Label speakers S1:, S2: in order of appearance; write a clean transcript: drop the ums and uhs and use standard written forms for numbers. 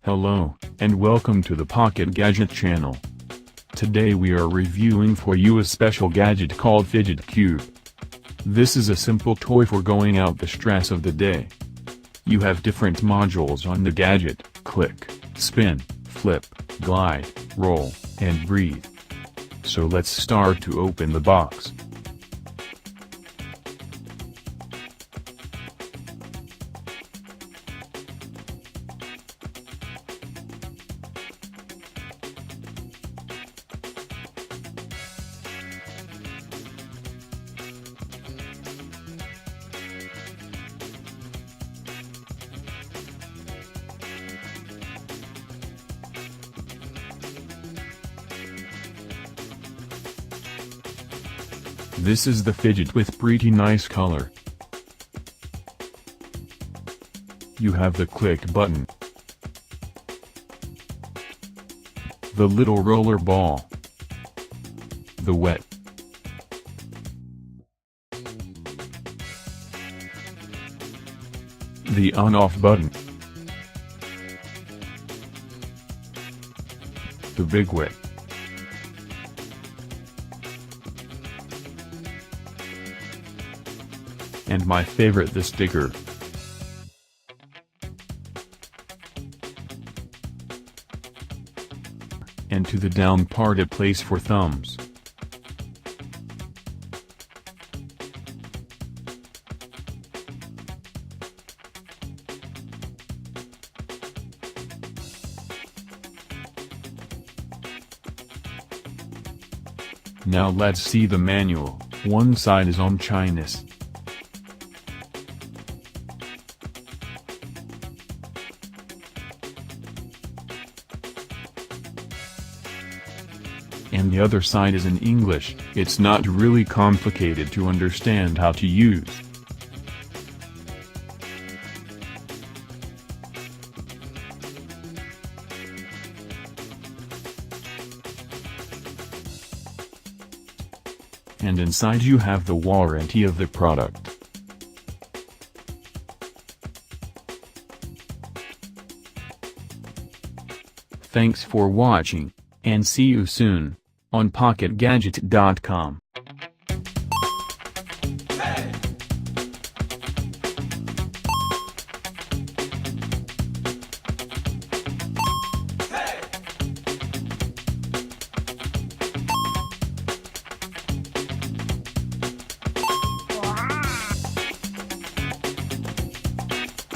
S1: Hello, and welcome to the Pocket Gadget channel. Today we are reviewing for you a special gadget called Fidget Cube. This is a simple toy for going out the stress of the day. You have different modules on the gadget: click, spin, flip, glide, roll, and breathe. So let's start to open the box. This is the fidget with pretty nice color. You have the click button, the little roller ball, the wet, the on-off button, the big wet, and my favorite, the sticker. And to the down part, a place for thumbs. Now let's see the manual. One side is on Chinese. And the other side is in English. It's not really complicated to understand how to use. And inside you have the warranty of the product. Thanks for watching, and see you soon on PocketGadget.com.